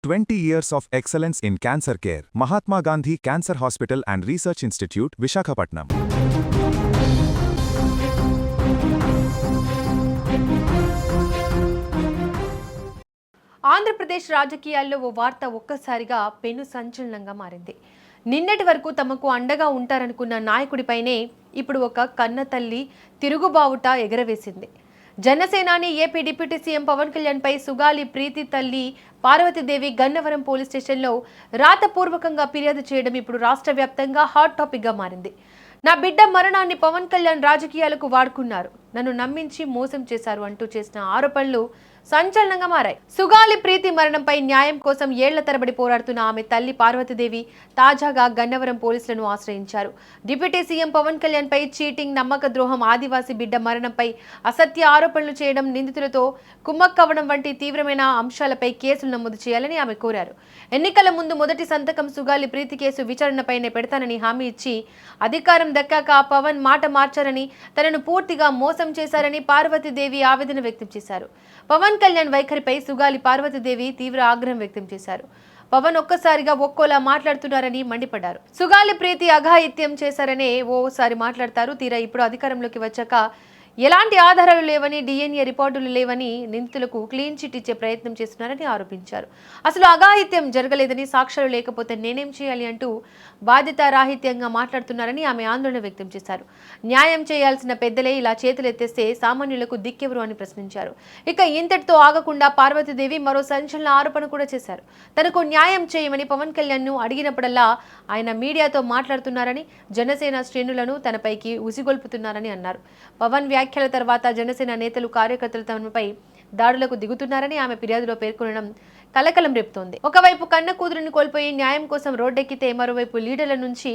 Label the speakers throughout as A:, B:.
A: 20 years of excellence in cancer care. Mahatma Gandhi Cancer Hospital and Research Institute, Visakhapatnam.
B: Andhra Pradesh రాజకీయాల్లో ఓ వార్త ఒక్కసారిగా పెను సంచలనంగా మారింది. నిన్నటి వరకు తమకు అండగా ఉంటారనుకున్న నాయకుడిపైనే ఇప్పుడు ఒక కన్నతల్లి తిరుగుబావుట ఎగరవేసింది. జనసేనాని AP deputy CM Pawan Kalyan పై సుగాలి ప్రీతి తల్లి పార్వతీదేవి గన్నవరం పోలీస్ స్టేషన్లో రాతపూర్వకంగా ఫిర్యాదు చేయడం ఇప్పుడు రాష్ట్ర వ్యాప్తంగా హాట్ టాపిక్ గా మారింది. నా బిడ్డ మరణాన్ని పవన్ కళ్యాణ్ రాజకీయాలకు వాడుకున్నారు, నన్ను నమ్మించి మోసం చేశారు అంటూ చేసిన ఆరోపణలు సంచలనంగా మారాయి. సుగాలి ప్రీతి మరణంపై న్యాయం కోసం ఏళ్ల తరబడి పోరాడుతున్న ఆమె తల్లి పార్వతీదేవి తాజాగా గన్నవరం పోలీసులను ఆశ్రయించారు. డిప్యూటీ సీఎం పవన్ కళ్యాణ్ పై చీటింగ్, నమ్మక ద్రోహం, ఆదివాసీ బిడ్డ మరణంపై అసత్య ఆరోపణలు చేయడం, నిందితులతో కుమ్మక్కవడం వంటి తీవ్రమైన అంశాలపై కేసులు నమోదు చేయాలని ఆమె కోరారు. ఎన్నికల ముందు మొదటి సంతకం సుగాలి ప్రీతి కేసు విచారణపైనే పెడతానని హామీ ఇచ్చి అధికారం దక్కాక పవన్ మాట మార్చారని, తనను పూర్తిగా మోసం చేశారని పార్వతీదేవి ఆవేదన వ్యక్తం చేశారు. పవన్ కళ్యాణ్ వైఖరిపై సుగాలి పార్వతీదేవి తీవ్ర ఆగ్రహం వ్యక్తం చేశారు. పవన్ ఒక్కసారిగా ఒక్కోలా మాట్లాడుతున్నారని మండిపడ్డారు. సుగాలి ప్రీతి అఘాయిత్యం చేశారనే ఓసారి మాట్లాడతారు, తీరా ఇప్పుడు అధికారంలోకి వచ్చాక ఎలాంటి ఆధారాలు లేవని, డిఎన్ఏ రిపోర్టులు లేవని నిందితులకు క్లీన్ చిట్ ఇచ్చే ప్రయత్నం చేస్తున్నారని ఆరోపించారు. అసలు అఘాయిత్యం జరగలేదని, సాక్ష్యాలు లేకపోతే నేనేం చేయాలి అంటూ బాధ్యతారాహిత్యంగా మాట్లాడుతున్నారని ఆమె ఆందోళన వ్యక్తం చేశారు. న్యాయం చేయాల్సిన పెద్దలే ఇలా చేతులెత్తేస్తే సామాన్యులకు దిక్కెవరు అని ప్రశ్నించారు. ఇక ఇంతటితో ఆగకుండా పార్వతీదేవి మరో సంచలన ఆరోపణ కూడా చేశారు. తనకు న్యాయం చేయమని పవన్ కళ్యాణ్ ను అడిగినప్పుడల్లా ఆయన మీడియాతో మాట్లాడుతున్నారని, జనసేన శ్రేణులను తనపైకి ఉసిగొల్పుతున్నారని అన్నారు. పవన్ వ్యాఖ్యల తర్వాత జనసేన నేతలు, కార్యకర్తలు తమపై దాడులకు దిగుతున్నారని ఆమె ఫిర్యాదులో పేర్కొనడం కలకలం రేపుతోంది. ఒకవైపు కన్న కూతురిని కోల్పోయి న్యాయం కోసం రోడ్డెక్కితే మరోవైపు లీడర్ల నుంచి,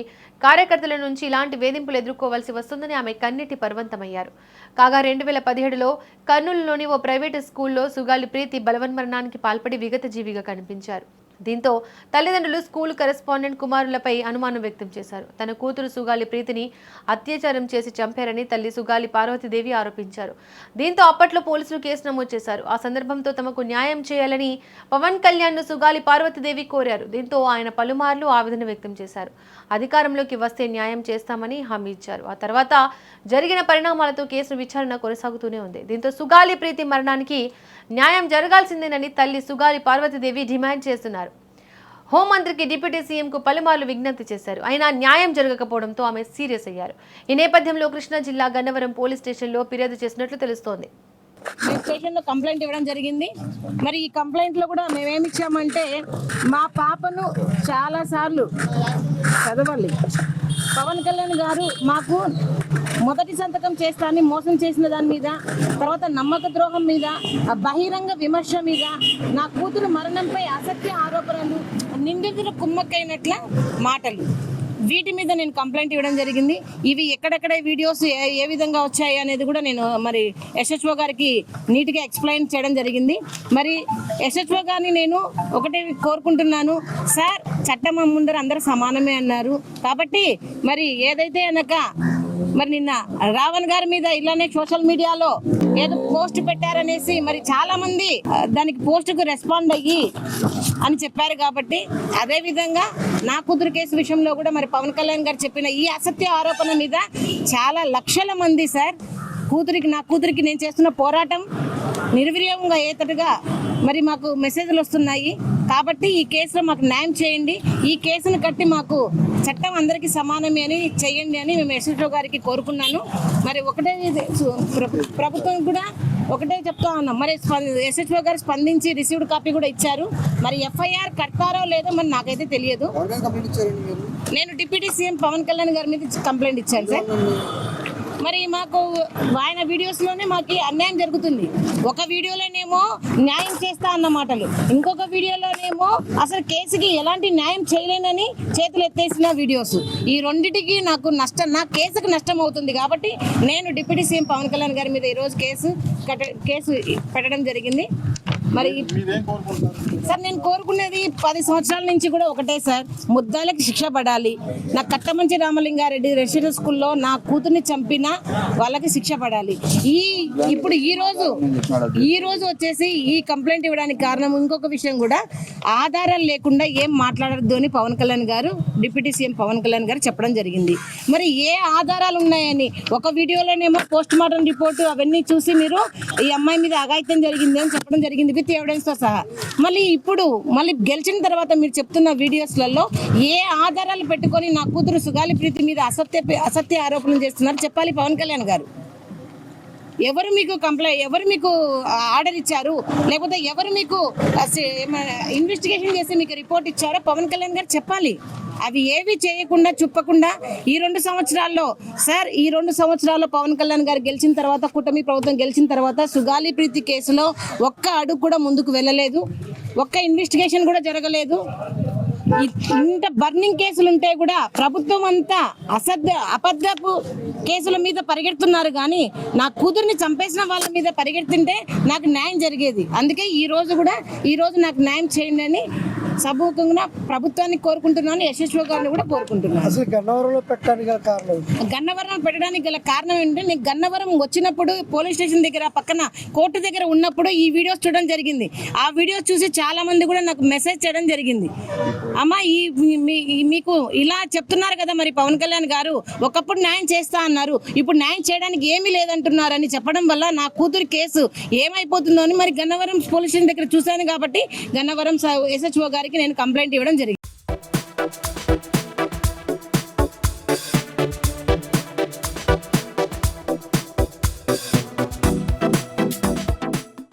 B: కార్యకర్తల నుంచి ఇలాంటి వేధింపులు ఎదుర్కోవాల్సి వస్తుందని ఆమె కన్నీటి పర్వంతమయ్యారు. కాగా 2017లో కర్నూలులోని ఓ ప్రైవేటు స్కూల్లో సుగాలి ప్రీతి బలవన్మరణానికి పాల్పడి విగత జీవిగా కనిపించారు. దీంతో తల్లిదండ్రులు స్కూల్ కరెస్పాండెంట్ కుమారులపై అనుమానం వ్యక్తం చేశారు. తన కూతురు సుగాలి ప్రీతిని అత్యాచారం చేసి చంపారని తల్లి సుగాలి పార్వతీదేవి ఆరోపించారు. దీంతో అప్పట్లో పోలీసులు కేసు నమోదు చేశారు. ఆ సందర్భంతో తమకు న్యాయం చేయాలని పవన్ కళ్యాణ్ ను సుగాలి పార్వతీదేవి కోరారు. దీంతో ఆయన పలుమార్లు ఆవేదన వ్యక్తం చేశారు. అధికారంలోకి వస్తే న్యాయం చేస్తామని హామీ ఇచ్చారు. ఆ తర్వాత జరిగిన పరిణామాలతో కేసు విచారణ కొనసాగుతూనే ఉంది. దీంతో సుగాలి ప్రీతి మరణానికి న్యాయం జరగాల్సిందేనని తల్లి సుగాలి పార్వతీదేవి డిమాండ్ చేస్తున్నారు. హోంమంత్రికి, డిప్యూటీ సీఎంకు పలుమార్లు విజ్ఞప్తి చేశారు. అయినా న్యాయం జరగకపోవడంతో ఆమె సీరియస్ అయ్యారు. ఈ నేపథ్యంలో కృష్ణా జిల్లా గన్నవరం పోలీస్ స్టేషన్లో ఫిర్యాదు చేసినట్లు తెలుస్తోంది.
C: స్టేషన్లో కంప్లైంట్ ఇవ్వడం జరిగింది. మరి ఈ కంప్లైంట్లో కూడా మేమేమి ఇచ్చామంటే, మా పాపను చాలాసార్లు చదవాలి, పవన్ కళ్యాణ్ గారు మాకు మొదటి సంతకం చేస్తానని మోసం చేసిన దాని మీద, తర్వాత నమ్మక ద్రోహం మీద, బహిరంగ విమర్శ మీద, నా కూతురు మరణంపై అసత్య ఆరోపణలు, నిందితులు కుమ్మక్కైనట్ల మాటలు, వీటి మీద నేను కంప్లైంట్ ఇవ్వడం జరిగింది. ఇవి ఎక్కడెక్కడ వీడియోస్ ఏ విధంగా వచ్చాయి అనేది కూడా నేను మరి ఎస్హెచ్ఓ గారికి నీట్గా ఎక్స్ప్లెయిన్ చేయడం జరిగింది. మరి ఎస్హెచ్ఓ గారిని నేను ఒకటే కోరుకుంటున్నాను, సార్ చట్టం ముందర అందరూ సమానమే అన్నారు కాబట్టి మరి ఏదైతే అనక మరి నిన్న రావణ్ గారి మీద ఇలానే సోషల్ మీడియాలో ఏదో పోస్ట్ పెట్టారనేసి మరి చాలా మంది దానికి పోస్టుకు రెస్పాండ్ అయ్యి అని చెప్పారు. కాబట్టి అదే విధంగా నా కూతురు కేసు విషయంలో కూడా మరి పవన్ కళ్యాణ్ గారు చెప్పిన ఈ అసత్య ఆరోపణ మీద చాలా లక్షల మంది సార్ నా కూతురికి నేను చేస్తున్న పోరాటం నిర్వీర్యంగా అయ్యేటట్టుగా మరి మాకు మెసేజ్లు వస్తున్నాయి. కాబట్టి ఈ కేసులో మాకు న్యాయం చేయండి, ఈ కేసును కట్టి మాకు చట్టం అందరికీ సమానమే అని చేయండి అని మేము ఎస్హెచ్ఓ గారికి కోరుకున్నాను. మరి ఒకటే ప్రభుత్వం కూడా ఒకటే చెప్తా ఉన్నాం, మరి ఎస్హెచ్ఓ గారు స్పందించి రిసీవ్డ్ కాపీ కూడా ఇచ్చారు. మరి ఎఫ్ఐఆర్ కడతారో లేదో మరి నాకైతే తెలియదు. నేను డిప్యూటీ సీఎం పవన్ కళ్యాణ్ గారి మీద కంప్లైంట్ ఇచ్చాను సార్. మరి మాకు ఆయన వీడియోస్లోనే మాకు అన్యాయం జరుగుతుంది. ఒక వీడియోలోనేమో న్యాయం చేస్తా అన్న మాటలు, ఇంకొక వీడియోలోనేమో అసలు కేసుకి ఎలాంటి న్యాయం చేయలేనని చేతులు ఎత్తేసిన వీడియోస్. ఈ రెండింటికి నాకు నష్టం, నా కేసుకు నష్టం అవుతుంది. కాబట్టి నేను డిప్యూటీ సీఎం పవన్ కళ్యాణ్ గారి మీద ఈరోజు కేసు పెట్టడం జరిగింది. మరి సార్ నేను కోరుకునేది 10 సంవత్సరాల నుంచి కూడా ఒకటే సార్, ముద్దాయిలకు శిక్ష పడాలి. నా కట్టమంచి రామలింగారెడ్డి రెసిడెన్షియల్ స్కూల్లో నా కూతుర్ని చంపిన వాళ్ళకి శిక్ష పడాలి. ఇప్పుడు ఈ రోజు వచ్చేసి ఈ కంప్లైంట్ ఇవ్వడానికి కారణం ఇంకొక విషయం కూడా, ఆధారాలు లేకుండా ఏం మాట్లాడద్దు అని పవన్ కళ్యాణ్ గారు, డిప్యూటీ సీఎం పవన్ కళ్యాణ్ గారు చెప్పడం జరిగింది. మరి ఏ ఆధారాలు ఉన్నాయని ఒక వీడియోలోనేమో పోస్ట్ మార్టం రిపోర్టు అవన్నీ చూసి మీరు ఈ అమ్మాయి మీద అఘాయిత్యం జరిగింది అని చెప్పడం జరిగింది విత్ ఎవిడెన్స్ తో సహా. మళ్ళీ గెలిచిన తర్వాత మీరు చెప్తున్న వీడియోస్లలో ఏ ఆధారాలు పెట్టుకొని నా కూతురు సుగాలి ప్రీతి మీద అసత్య ఆరోపణలు చేస్తున్నారు చెప్పాలి పవన్ కళ్యాణ్ గారు. ఎవరు మీకు ఆర్డర్ ఇచ్చారు, లేకపోతే ఎవరు మీకు ఇన్వెస్టిగేషన్ చేసి మీకు రిపోర్ట్ ఇచ్చారో పవన్ కళ్యాణ్ గారు చెప్పాలి. అవి ఏవి చేయకుండా చుప్పకుండా ఈ 2 సంవత్సరాల్లో పవన్ కళ్యాణ్ గారు గెలిచిన తర్వాత, కూటమి ప్రభుత్వం గెలిచిన తర్వాత సుగాలి ప్రీతి కేసులో ఒక్క అడుగు కూడా ముందుకు వెళ్ళలేదు, ఒక్క ఇన్వెస్టిగేషన్ కూడా జరగలేదు. ఇంత బర్నింగ్ కేసులు ఉంటే కూడా ప్రభుత్వం అంతా అబద్ధపు కేసుల మీద పరిగెడుతున్నారు, కానీ నా కూతుర్ని చంపేసిన వాళ్ళ మీద పరిగెడుతుంటే నాకు న్యాయం జరిగేది. అందుకే ఈ రోజు నాకు న్యాయం చేయండి అని సభూకంగా ప్రభుత్వాన్ని కోరుకుంటున్నాను, యశస్వి గారిని కూడా కోరుకుంటున్నాను.
D: అసలు గన్నవరంలో పెట్టడానికి గల కారణం,
C: గన్నవరం పెట్టడానికి గల కారణం ఏంటంటే, నేను గన్నవరం వచ్చినప్పుడు పోలీస్ స్టేషన్ దగ్గర పక్కన కోర్టు దగ్గర ఉన్నప్పుడు ఈ వీడియోస్ చూడడం జరిగింది. ఆ వీడియోస్ చూసి చాలా మంది కూడా నాకు మెసేజ్ చేయడం జరిగింది. అమ్మా మీకు ఇలా చెప్తున్నారు కదా, మరి పవన్ కళ్యాణ్ గారు ఒకప్పుడు న్యాయం చేస్తా అన్నారు, ఇప్పుడు న్యాయం చేయడానికి ఏమీ లేదంటున్నారని చెప్పడం వల్ల నా కూతురు కేసు ఏమైపోతుందో అని మరి గన్నవరం పోలీస్ స్టేషన్ దగ్గర చూశాను కాబట్టి గన్నవరం ఎస్హెచ్ఓ గారికి నేను కంప్లైంట్ ఇవ్వడం జరిగింది.